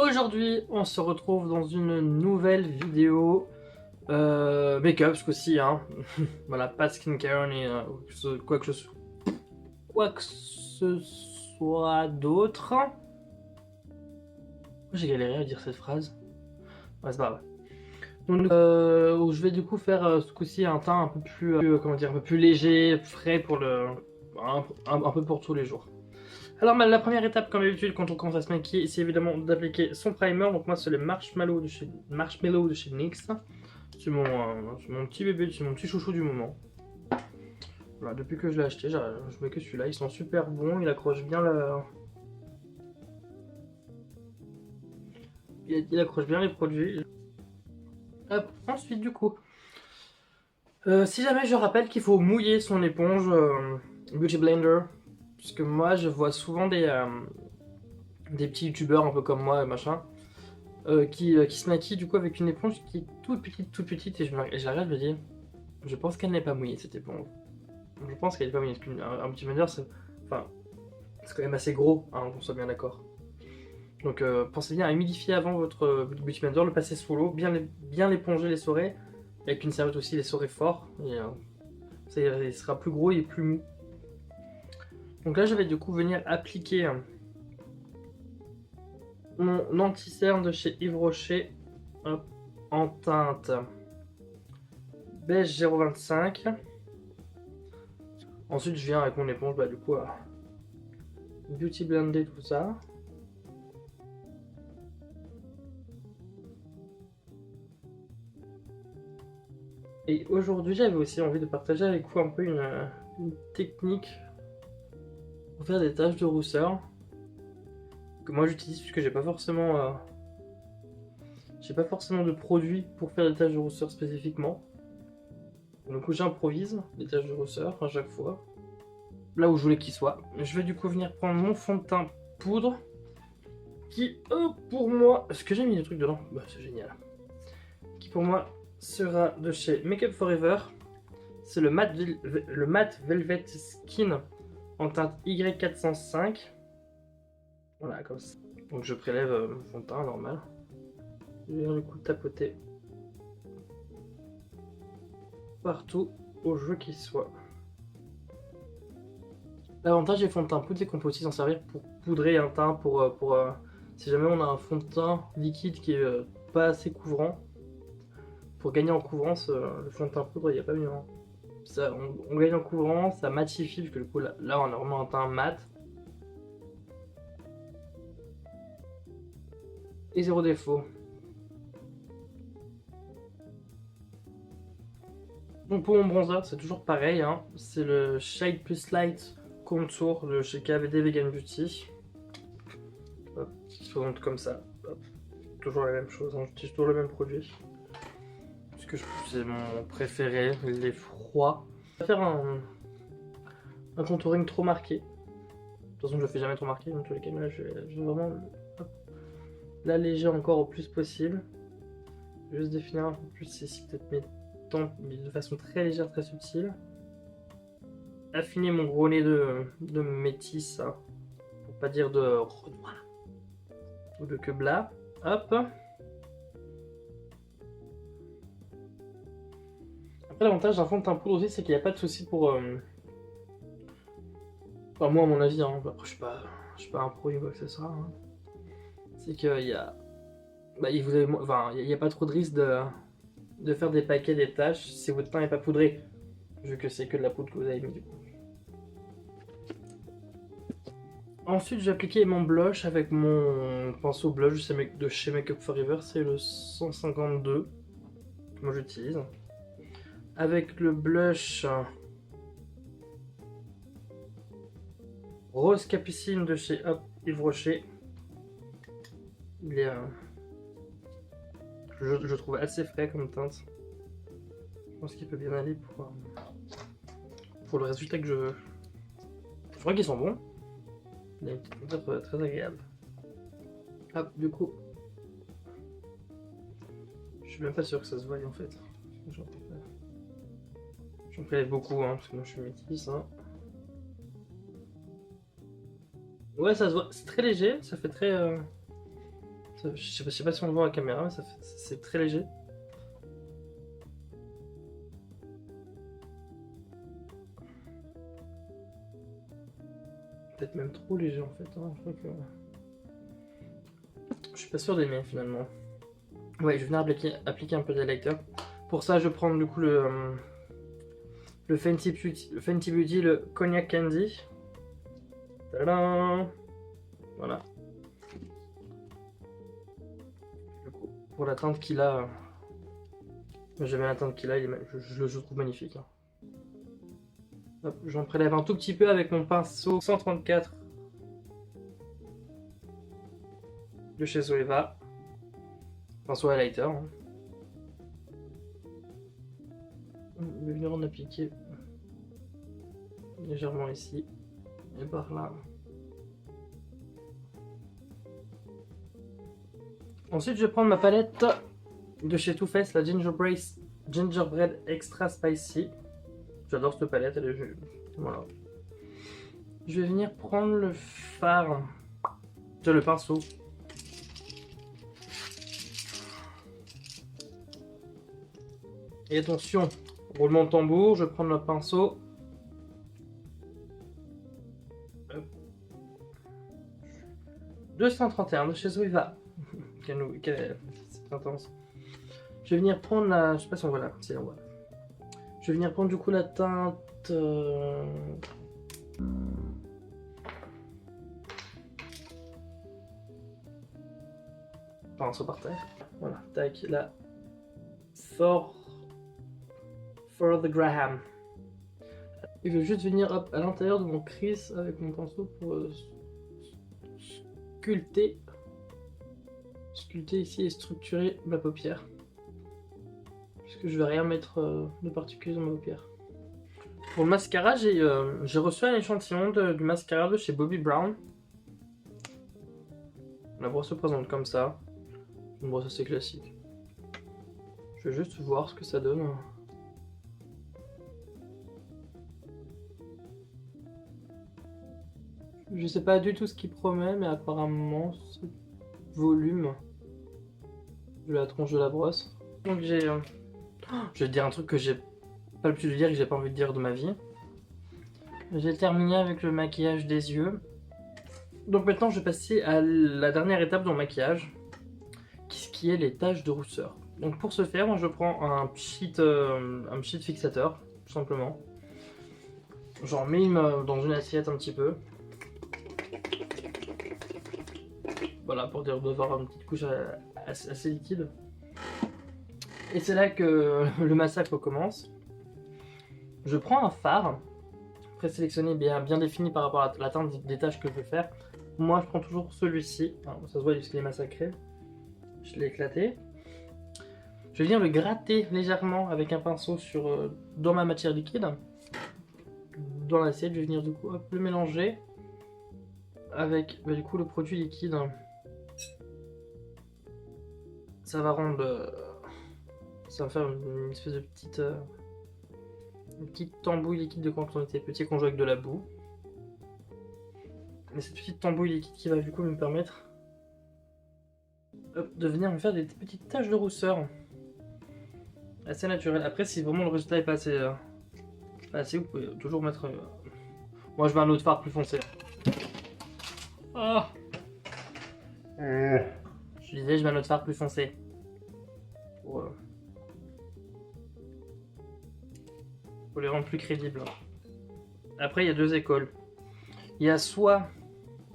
Aujourd'hui, on se retrouve dans une nouvelle vidéo make-up ce coup-ci, hein. Voilà, pas de skincare ni quoi que ce soit d'autre. J'ai galéré à dire cette phrase. Ouais, c'est pas grave. Donc, où je vais du coup faire ce coup-ci un teint un peu plus, comment dire, un peu plus léger, frais pour un peu pour tous les jours. Alors la première étape, comme d'habitude, quand on commence à se maquiller, c'est évidemment d'appliquer son primer. Donc moi c'est le Marshmallow de chez NYX. C'est mon petit bébé, c'est mon petit chouchou du moment. Voilà, depuis que je l'ai acheté, je mets que celui-là. Ils sont super bons, il accroche bien les produits. Hop. Ensuite du coup, si jamais je rappelle qu'il faut mouiller son éponge Beauty Blender, puisque moi je vois souvent des petits youtubeurs un peu comme moi, machin, qui se maquille du coup avec une éponge qui est toute petite, et je la regarde, je me dis, je pense qu'elle n'est pas mouillée cette éponge. Je pense qu'elle n'est pas mouillée. Un petit blender, enfin, c'est quand même assez gros, hein, on soit bien d'accord. Donc pensez bien à humidifier avant votre beauty blender, le passer sous l'eau, bien l'éponger les sorets, avec une serviette aussi les sorets fort, et ça il sera plus gros et plus mou. Donc là je vais du coup venir appliquer mon anti-cerne de chez Yves Rocher, hop, en teinte beige 025. Ensuite je viens avec mon éponge, du coup beauty blender tout ça. Et aujourd'hui j'avais aussi envie de partager avec vous un peu une technique pour faire des taches de rousseur que moi j'utilise puisque j'ai pas forcément de produits pour faire des taches de rousseur spécifiquement. Donc j'improvise des taches de rousseur à chaque fois, là où je voulais qu'ils soient. Je vais du coup venir prendre mon fond de teint poudre qui pour moi, est-ce que j'ai mis des trucs dedans? Bah c'est génial. Qui pour moi sera de chez Make Up For Ever. C'est le matte Velvet Skin en teinte Y405. Voilà, comme ça. Donc je prélève mon fond de teint normal. Je viens du coup tapoter partout où je veux qu'il soit. L'avantage des fonds de teint poudre, c'est qu'on peut aussi s'en servir pour poudrer un teint, si jamais on a un fond de teint liquide qui est pas assez couvrant. Pour gagner en couvrance, le fond de teint poudre, il n'y a pas mieux. Hein. Ça, on gagne en couvrance, ça matifie, parce que du coup là on a vraiment un teint mat. Et zéro défaut. Donc pour mon bronzer, c'est toujours pareil, hein. C'est le Shade Plus Light Contour de chez KVD Vegan Beauty. Hop, qui se présente comme ça. Hop. Toujours la même chose, hein. J'utilise toujours le même produit. Puisque c'est mon préféré, il est froid. Je vais faire un contouring trop marqué. De toute façon, je le fais jamais trop marqué, dans tous les cas, mais là, je vais vraiment l'alléger encore au plus possible. Juste définir un peu plus ici, peut-être mes temps, mais de façon très légère, très subtile. Affiner mon gros nez de métis, hein, pour pas dire de renoir ou de quebla. Hop. Après, l'avantage d'un fond de teint poudre aussi, c'est qu'il n'y a pas de souci pour. Enfin, moi, à mon avis, hein, après, je suis pas un pro ou quoi que ce soit. Hein. C'est qu'il y a. Bah, il n'y a pas trop de risque de faire des paquets, des taches si votre teint n'est pas poudré. Vu que c'est que de la poudre que vous avez mis du coup. Ensuite, j'ai appliqué mon blush avec mon pinceau blush de chez Make Up For Ever, c'est le 152 que moi j'utilise. Avec le blush Rose Capucine de chez Yves Rocher. Il est, je trouve assez frais comme teinte. Je pense qu'il peut bien aller pour le résultat que je veux. Je crois qu'ils sont bons. Il a une petite odeur très agréable. Hop, du coup, je suis même pas sûr que ça se voie en fait. J'en prélève beaucoup, hein, parce que moi je suis métisse. Hein. Ouais, ça se voit, c'est très léger, ça fait très. Je sais pas si on le voit à la caméra, mais c'est très léger. Peut-être même trop léger en fait. Hein. Je suis pas sûr d'aimer finalement. Ouais, je vais venir appliquer un peu d'highlighter. Pour ça, je prends du coup le Fenty Beauty, le Cognac Candy. Tadam! Voilà. Du coup, pour la teinte qu'il a, j'aime bien la teinte qu'il a, je le trouve magnifique. Hein. J'en prélève un tout petit peu avec mon pinceau 134 de chez Zoeva. Pinceau highlighter. Hein. Je vais venir en appliquer légèrement ici et par là. Ensuite, je vais prendre ma palette de chez Too Faced, la Gingerbread Extra Spicy. J'adore cette palette, elle est... Voilà. Je vais venir prendre le fard, le pinceau. Et attention, roulement de tambour, je vais prendre le pinceau. 231 de chez Zoeva. C'est intense. Je vais venir prendre la... Je sais pas si on voit là. Si on voit. Je vais venir prendre du coup la teinte... Pinceau par terre. Voilà, tac, là. For the Graham. Et je vais juste venir hop, à l'intérieur de mon crease avec mon pinceau pour sculpter ici et structurer ma paupière. Puisque je vais rien mettre de particulier dans ma paupière. Pour le mascara, j'ai reçu un échantillon du mascara de chez Bobbi Brown. La brosse se présente comme ça. Une brosse assez classique. Je vais juste voir ce que ça donne. Je sais pas du tout ce qu'il promet, mais apparemment ce volume de la tronche de la brosse. Donc j'ai... je vais te dire un truc que j'ai pas l'habitude de dire et que j'ai pas envie de dire de ma vie. J'ai terminé avec le maquillage des yeux. Donc maintenant je vais passer à la dernière étape dans le maquillage, qui est les taches de rousseur. Donc pour ce faire, moi je prends un pchit fixateur, tout simplement. J'en mets dans une assiette un petit peu. Voilà, pour dire d'avoir une petite couche assez liquide. Et c'est là que le massacre commence. Je prends un fard présélectionné, bien défini par rapport à la teinte des tâches que je veux faire. Moi, je prends toujours celui-ci. Ça se voit puisqu'il est massacré. Je l'ai éclaté. Je viens le gratter légèrement avec un pinceau dans ma matière liquide. Dans l'assiette, je vais venir du coup hop, le mélanger avec du coup le produit liquide. Ça va rendre... ça va faire une espèce de petite tambouille liquide de quand on était petit, qu'on jouait avec de la boue. Mais cette petite tambouille liquide qui va du coup me permettre de venir me faire des petites taches de rousseur assez naturelles. Après, si vraiment le résultat est pas assez, vous pouvez toujours mettre... Moi je mets un autre fard plus foncé. Oh, je disais, je mets un autre fard plus foncé. Pour les rendre plus crédibles. Après, il y a deux écoles. Il y a soit,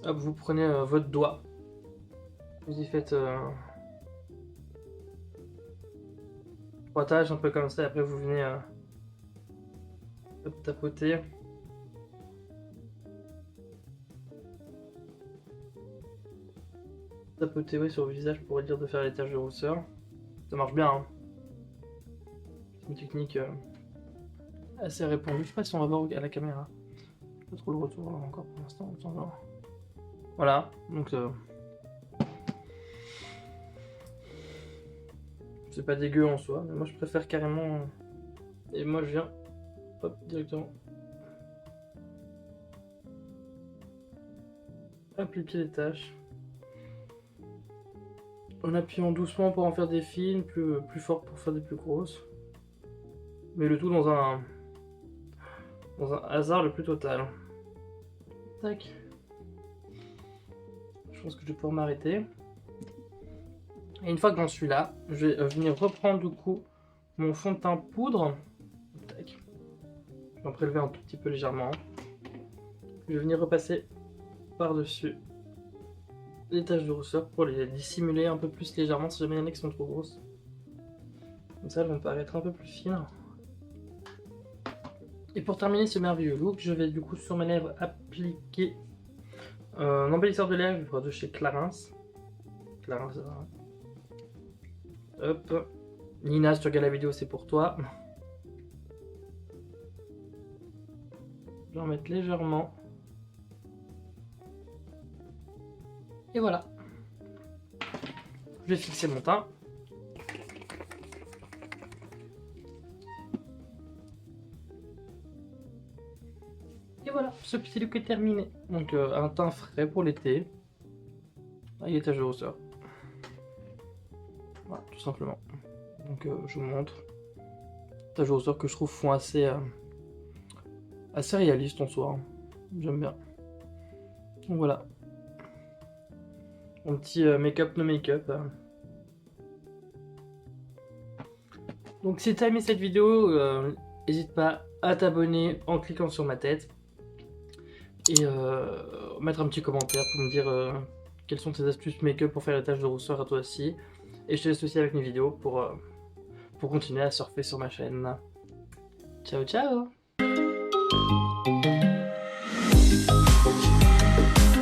hop, vous prenez votre doigt, vous y faites 3 tâches un peu comme ça, et après vous venez hop, tapoter. Tapoter ouais, sur le visage pour dire de faire les taches de rousseur. Ça marche bien. Hein. C'est une technique assez répandue. Je sais pas si on va voir à la caméra. Pas trop le retour là, encore pour l'instant. Voilà, donc c'est pas dégueu en soi, mais moi je préfère carrément. Et moi je viens hop directement appliquer les tâches. en appuyant doucement pour en faire des fines, plus fort pour faire des plus grosses. Mais le tout dans un hasard le plus total. Tac. Je pense que je vais pouvoir m'arrêter. Et une fois que j'en suis là, je vais venir reprendre du coup mon fond de teint poudre. Tac. Je vais en prélever un tout petit peu légèrement. Je vais venir repasser par-dessus les taches de rousseur pour les dissimuler un peu plus légèrement si jamais il y en a qui sont trop grosses. Comme ça, elles vont paraître un peu plus fines. Et pour terminer ce merveilleux look, je vais du coup sur mes lèvres appliquer un embellisseur de lèvres de chez Clarins. Clarins, hop. Nina, si tu regardes la vidéo, c'est pour toi. Je vais en mettre légèrement. Et voilà. Je vais fixer mon teint. Et voilà, ce petit look est terminé. Donc un teint frais pour l'été. Avec les taches de rousseur. Voilà, tout simplement. Donc je vous montre. Taches de rousseur que je trouve font assez réaliste en soi. J'aime bien. Donc voilà. Mon petit make-up no make-up. Donc si t'as aimé cette vidéo, n'hésite pas à t'abonner en cliquant sur ma tête. Et mettre un petit commentaire pour me dire quelles sont tes astuces make-up pour faire les taches de rousseur à toi aussi. Et je te laisse aussi avec mes vidéos pour continuer à surfer sur ma chaîne. Ciao ciao!